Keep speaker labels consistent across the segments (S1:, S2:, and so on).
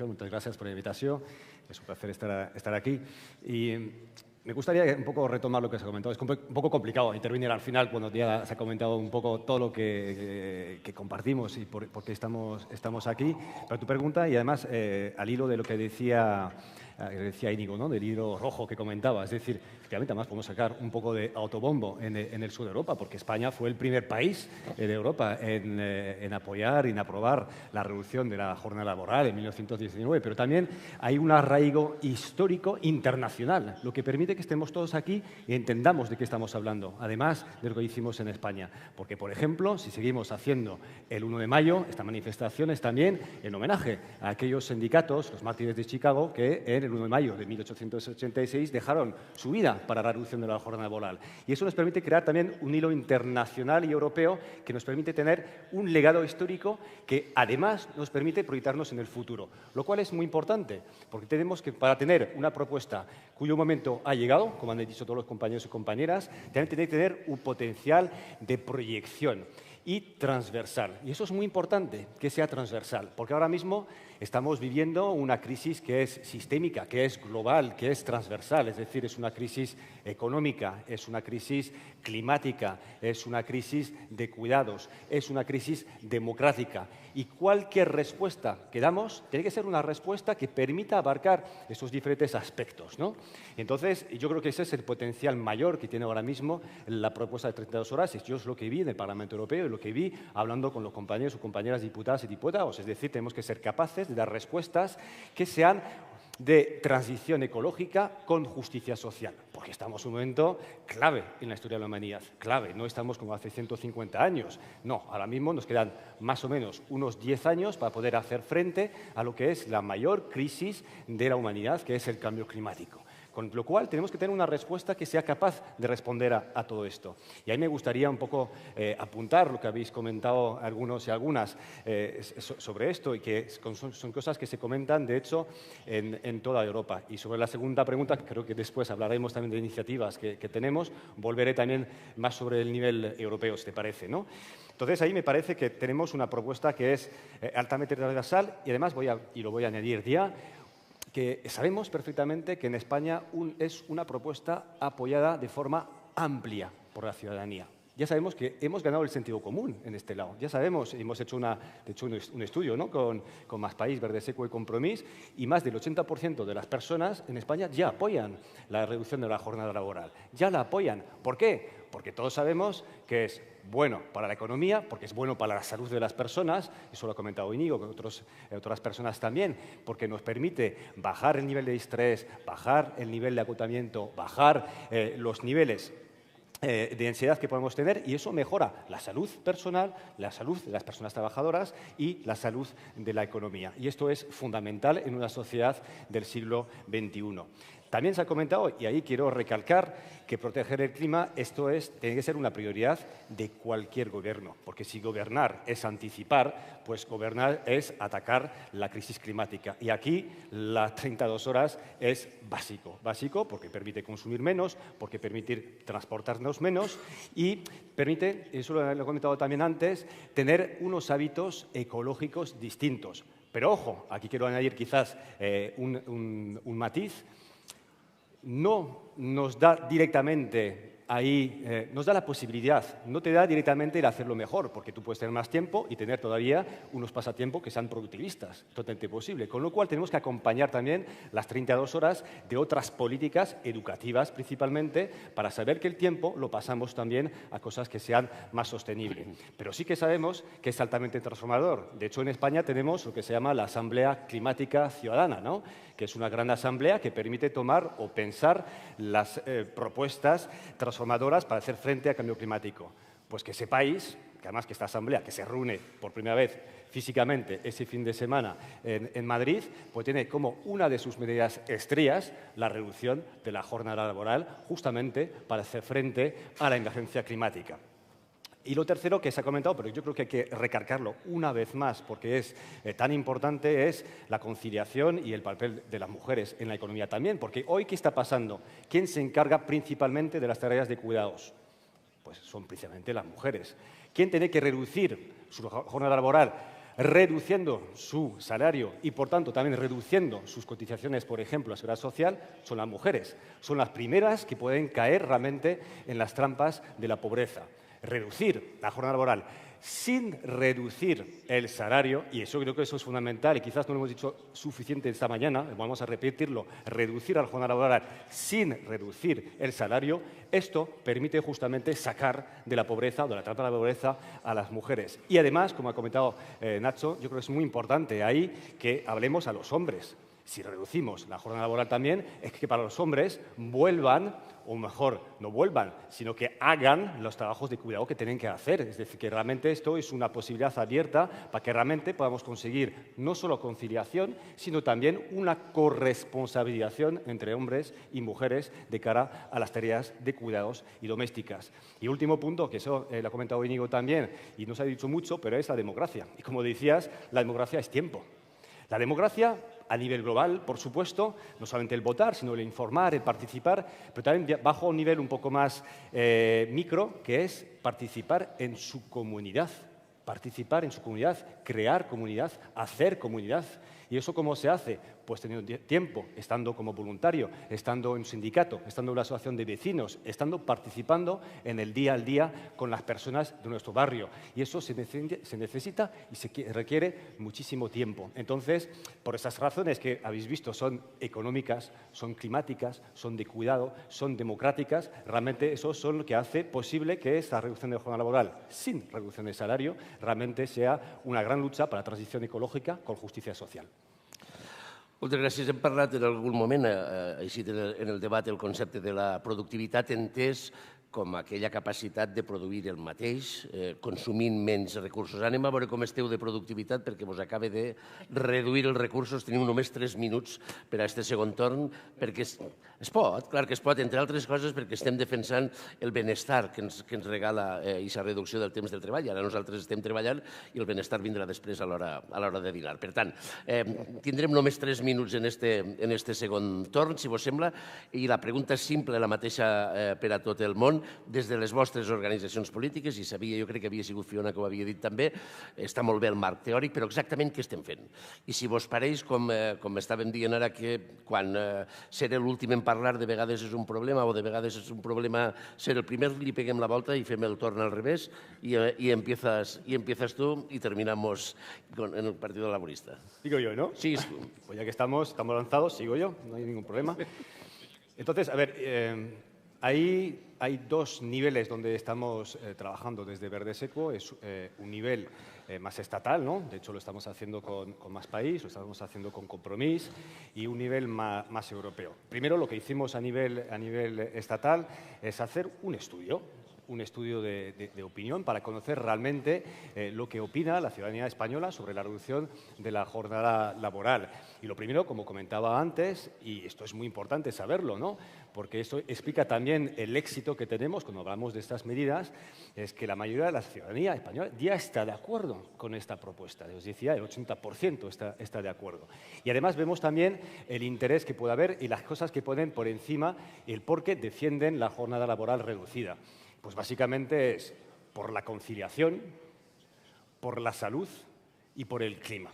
S1: Muchas gracias por la invitación. Es un placer estar aquí. Y me gustaría un poco retomar lo que se ha comentado. Es un poco complicado intervenir al final cuando ya se ha comentado un poco todo lo que compartimos y por qué estamos aquí. Pero tu pregunta, y además al hilo de lo que decía Íñigo, ¿no? Del hilo rojo que comentaba. Es decir, efectivamente, además podemos sacar un poco de autobombo en el sur de Europa, porque España fue el primer país de Europa en apoyar y en aprobar la reducción de la jornada laboral en 1919. Pero también hay un arraigo histórico internacional, lo que permite que estemos todos aquí y entendamos de qué estamos hablando, además de lo que hicimos en España. Porque, por ejemplo, si seguimos haciendo el 1 de mayo, esta manifestación es también en homenaje a aquellos sindicatos, los mártires de Chicago, que en el 1 de mayo de 1886 dejaron su vida para la reducción de la jornada laboral. Y eso nos permite crear también un hilo internacional y europeo que nos permite tener un legado histórico que además nos permite proyectarnos en el futuro, lo cual es muy importante, porque tenemos que, para tener una propuesta cuyo momento ha llegado, como han dicho todos los compañeros y compañeras, también tiene que tener un potencial de proyección y transversal. Y eso es muy importante, que sea transversal, porque ahora mismo estamos viviendo una crisis que es sistémica, que es global, que es transversal, es decir, es una crisis económica, es una crisis climática, es una crisis de cuidados, es una crisis democrática. Y cualquier respuesta que damos tiene que ser una respuesta que permita abarcar esos diferentes aspectos, ¿no? Entonces, yo creo que ese es el potencial mayor que tiene ahora mismo la propuesta de 32 horas. Yo es lo que vi en el Parlamento Europeo y lo que vi hablando con los compañeros o compañeras diputadas y diputados. Es decir, tenemos que ser capaces de dar respuestas que sean de transición ecológica con justicia social, porque estamos en un momento clave en la historia de la humanidad, clave, no estamos como hace 150 años, no, ahora mismo nos quedan más o menos unos 10 años para poder hacer frente a lo que es la mayor crisis de la humanidad, que es el cambio climático. Con lo cual, tenemos que tener una respuesta que sea capaz de responder a todo esto. Y ahí me gustaría un poco apuntar lo que habéis comentado algunos y algunas sobre esto, y que son cosas que se comentan, de hecho, en toda Europa. Y sobre la segunda pregunta, creo que después hablaremos también de iniciativas que tenemos, volveré también más sobre el nivel europeo, si te parece, ¿no? Entonces, ahí me parece que tenemos una propuesta que es altamente transversal y además, y lo voy a añadir ya, que sabemos perfectamente que en España es una propuesta apoyada de forma amplia por la ciudadanía. Ya sabemos que hemos ganado el sentido común en este lado. Ya sabemos, hemos hecho de hecho un estudio, ¿no? con Más País, Verde Seco y Compromís, y más del 80% de las personas en España ya apoyan la reducción de la jornada laboral. Ya la apoyan. ¿Por qué? Porque todos sabemos que es bueno para la economía, porque es bueno para la salud de las personas, eso lo ha comentado Íñigo, con otras personas también, porque nos permite bajar el nivel de estrés, bajar el nivel de agotamiento, bajar los niveles de ansiedad que podemos tener, y eso mejora la salud personal, la salud de las personas trabajadoras y la salud de la economía. Y esto es fundamental en una sociedad del siglo XXI. También se ha comentado, y ahí quiero recalcar, que proteger el clima, tiene que ser una prioridad de cualquier gobierno, porque si gobernar es anticipar, pues gobernar es atacar la crisis climática. Y aquí las 32 horas es básico porque permite consumir menos, porque permite transportarnos menos y permite, eso lo he comentado también antes, tener unos hábitos ecológicos distintos. Pero ojo, aquí quiero añadir quizás un matiz. No nos da directamente nos da la posibilidad, no te da directamente el hacerlo mejor, porque tú puedes tener más tiempo y tener todavía unos pasatiempos que sean productivistas, totalmente posible. Con lo cual tenemos que acompañar también las 32 horas de otras políticas educativas principalmente, para saber que el tiempo lo pasamos también a cosas que sean más sostenibles. Pero sí que sabemos que es altamente transformador. De hecho, en España tenemos lo que se llama la Asamblea Climática Ciudadana, ¿no? Que es una gran asamblea que permite tomar o pensar las propuestas transformadoras para hacer frente al cambio climático. Pues que sepáis que además que esta asamblea, que se reúne por primera vez físicamente ese fin de semana en Madrid, pues tiene como una de sus medidas estrellas la reducción de la jornada laboral, justamente para hacer frente a la emergencia climática. Y lo tercero que se ha comentado, pero yo creo que hay que recalcarlo una vez más porque es tan importante, es la conciliación y el papel de las mujeres en la economía también. Porque hoy, ¿qué está pasando? ¿Quién se encarga principalmente de las tareas de cuidados? Pues son precisamente las mujeres. ¿Quién tiene que reducir su jornada laboral reduciendo su salario y, por tanto, también reduciendo sus cotizaciones, por ejemplo, a la seguridad social, son las mujeres. Son las primeras que pueden caer realmente en las trampas de la pobreza. Reducir la jornada laboral sin reducir el salario, y eso creo que eso es fundamental, y quizás no lo hemos dicho suficiente esta mañana, vamos a repetirlo, reducir la jornada laboral sin reducir el salario, esto permite justamente sacar de la pobreza, de la trampa de la pobreza, a las mujeres. Y además, como ha comentado Nacho, yo creo que es muy importante ahí que hablemos a los hombres. Si reducimos la jornada laboral también, es que para los hombres vuelvan, o mejor, no vuelvan, sino que hagan los trabajos de cuidado que tienen que hacer. Es decir, que realmente esto es una posibilidad abierta para que realmente podamos conseguir no solo conciliación, sino también una corresponsabilización entre hombres y mujeres de cara a las tareas de cuidados y domésticas. Y último punto, que eso lo ha comentado Íñigo también, y no se ha dicho mucho, pero es la democracia. Y como decías, la democracia es tiempo. La democracia, a nivel global, por supuesto, no solamente el votar, sino el informar, el participar, pero también bajo un nivel un poco más micro, que es participar en su comunidad. Participar en su comunidad, crear comunidad, hacer comunidad. ¿Y eso cómo se hace? Pues teniendo tiempo, estando como voluntario, estando en un sindicato, estando en una asociación de vecinos, estando participando en el día al día con las personas de nuestro barrio. Y eso se necesita y se requiere muchísimo tiempo. Entonces, por esas razones que habéis visto, son económicas, son climáticas, son de cuidado, son democráticas, realmente eso son lo que hace posible que esta reducción de jornada laboral sin reducción de salario realmente sea una gran lucha para la transición ecológica con justicia social.
S2: Moltes gràcies. Hem parlat en algun moment, així en el debat, el concepte de la productivitat entès com aquella capacitat de produir el mateix, consumint menys recursos. Anem a veure com esteu de productivitat perquè vos acaba de reduir els recursos. Teniu només 3 minuts per a aquest segon torn, perquè es pot, clar que es pot, entre altres coses perquè estem defensant el benestar que ens regala aquesta reducció del temps del treball. Ara nosaltres estem treballant i el benestar vindrà després a l'hora de dinar. Per tant, tindrem només 3 minuts en este segon torn, si vos sembla, i la pregunta és simple, la mateixa per a tot el món. Des de les vostres organitzacions polítiques, i sabia, jo crec que havia sigut Fiona que ho havia dit també, està molt bé el marc teòric, però exactament què estem fent? I si vos pareix, com estàvem dient ara, que quan seré l'últim en parlar de vegades és un problema o de vegades és un problema ser el primer, li peguem la volta i fem el torn al revés i empiezas tú y terminamos en el Partido Laborista.
S1: Sigo yo, ¿no?
S2: Sí.
S1: Pues ya que estamos lanzados, sigo yo, no hay ningún problema. Entonces, a ver... Hay 2 niveles donde estamos trabajando desde Verde Seco. Es un nivel más estatal, ¿no? De hecho, lo estamos haciendo con Más País, lo estamos haciendo con Compromís, y un nivel más europeo. Primero, lo que hicimos a nivel estatal es hacer un estudio de opinión para conocer realmente lo que opina la ciudadanía española sobre la reducción de la jornada laboral. Y lo primero, como comentaba antes, y esto es muy importante saberlo, ¿no? Porque esto explica también el éxito que tenemos cuando hablamos de estas medidas, es que la mayoría de la ciudadanía española ya está de acuerdo con esta propuesta. Os decía, el 80% está de acuerdo. Y además vemos también el interés que puede haber y las cosas que ponen por encima, el por qué defienden la jornada laboral reducida. Pues básicamente es por la conciliación, por la salud y por el clima.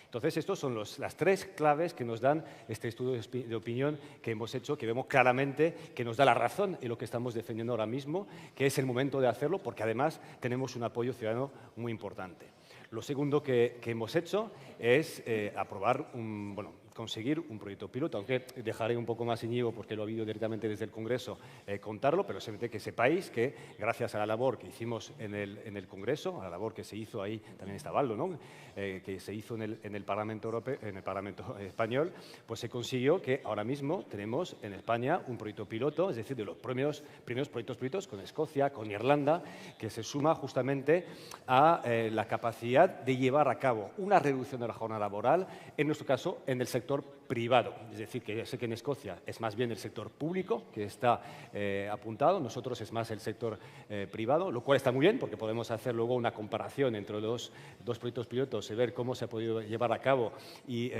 S1: Entonces, estas son las 3 claves que nos dan este estudio de opinión que hemos hecho, que vemos claramente que nos da la razón en lo que estamos defendiendo ahora mismo, que es el momento de hacerlo, porque además tenemos un apoyo ciudadano muy importante. Lo segundo que hemos hecho es aprobar conseguir un proyecto piloto, aunque dejaré un poco más Íñigo, porque lo ha habido directamente desde el Congreso, contarlo, pero simplemente que sepáis que gracias a la labor que hicimos en el Congreso, a la labor que se hizo ahí, también está Baldo, ¿no? Que se hizo en el Parlamento Europeo, en el Parlamento Español, pues se consiguió que ahora mismo tenemos en España un proyecto piloto, es decir, de los primeros proyectos pilotos con Escocia, con Irlanda, que se suma justamente a la capacidad de llevar a cabo una reducción de la jornada laboral, en nuestro caso, en el sector sector privado. Es decir, que yo sé que en Escocia es más bien el sector público que está apuntado, nosotros es más el sector privado, lo cual está muy bien porque podemos hacer luego una comparación entre los dos proyectos pilotos y ver cómo se ha podido llevar a cabo y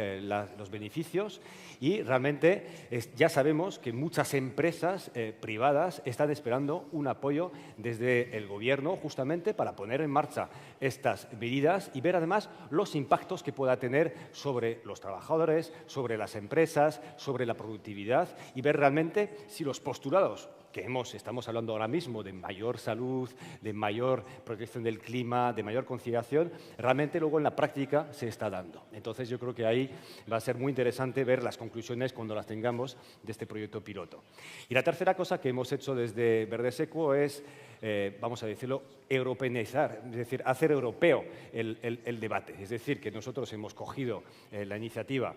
S1: los beneficios. Y realmente ya sabemos que muchas empresas privadas están esperando un apoyo desde el Gobierno justamente para poner en marcha estas medidas y ver además los impactos que pueda tener sobre los trabajadores, sobre las empresas, sobre la productividad y ver realmente si los postulados que estamos hablando ahora mismo de mayor salud, de mayor protección del clima, de mayor conciliación, realmente luego en la práctica se está dando. Entonces yo creo que ahí va a ser muy interesante ver las conclusiones cuando las tengamos de este proyecto piloto. Y la tercera cosa que hemos hecho desde Verde Seco es, vamos a decirlo, europeizar, es decir, hacer europeo el debate. Es decir, que nosotros hemos cogido la iniciativa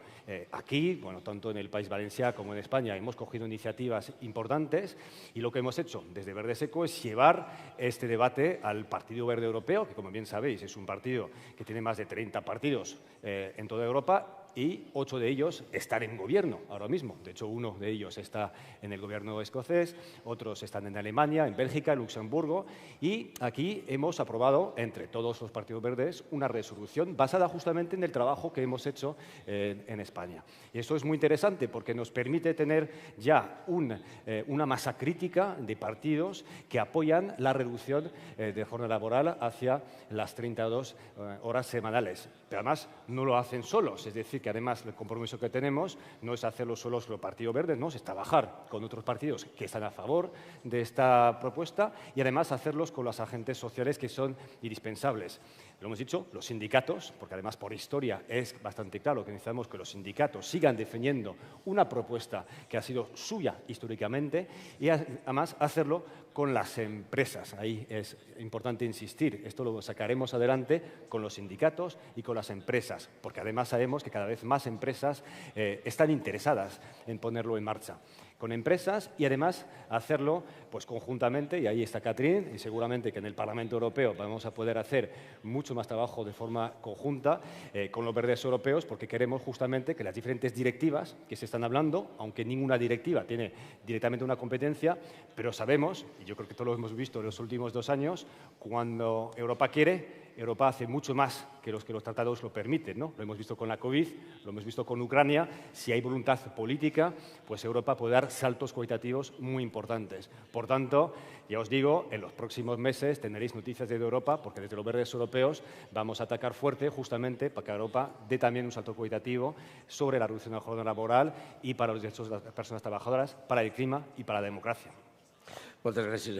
S1: aquí, bueno, tanto en el País Valencià como en España, hemos cogido iniciativas importantes y lo que hemos hecho desde Verde Seco es llevar este debate al Partido Verde Europeo, que como bien sabéis es un partido que tiene más de 30 partidos en toda Europa y 8 de ellos están en gobierno ahora mismo. De hecho, uno de ellos está en el gobierno escocés, otros están en Alemania, en Bélgica, en Luxemburgo y aquí hemos aprobado entre todos los partidos verdes una resolución basada justamente en el trabajo que hemos hecho en España. Y esto es muy interesante porque nos permite tener ya una masa crítica de partidos que apoyan la reducción de jornada laboral hacia las 32 horas semanales. Pero además no lo hacen solos, es decir, que además el compromiso que tenemos no es hacerlo solos los partidos verdes, no, es trabajar con otros partidos que están a favor de esta propuesta y además hacerlos con los agentes sociales que son indispensables. Lo hemos dicho, los sindicatos, porque además por historia es bastante claro que necesitamos que los sindicatos sigan defendiendo una propuesta que ha sido suya históricamente y además hacerlo con las empresas. Ahí es importante insistir, esto lo sacaremos adelante con los sindicatos y con las empresas, porque además sabemos que cada vez más empresas están interesadas en ponerlo en marcha. Con empresas y además hacerlo pues conjuntamente, y ahí está Catherine, y seguramente que en el Parlamento Europeo vamos a poder hacer mucho más trabajo de forma conjunta con los verdes europeos, porque queremos justamente que las diferentes directivas que se están hablando, aunque ninguna directiva tiene directamente una competencia, pero sabemos, y yo creo que todos lo hemos visto en los últimos 2 años, cuando Europa quiere, Europa hace mucho más que los tratados lo permiten, ¿no? Lo hemos visto con la COVID, lo hemos visto con Ucrania. Si hay voluntad política, pues Europa puede dar saltos cualitativos muy importantes. Por tanto, ya os digo, en los próximos meses tendréis noticias de Europa, porque desde los verdes europeos vamos a atacar fuerte justamente para que Europa dé también un salto cualitativo sobre la reducción de la jornada laboral y para los derechos de las personas trabajadoras, para el clima y para la democracia.
S2: Moltes gràcies.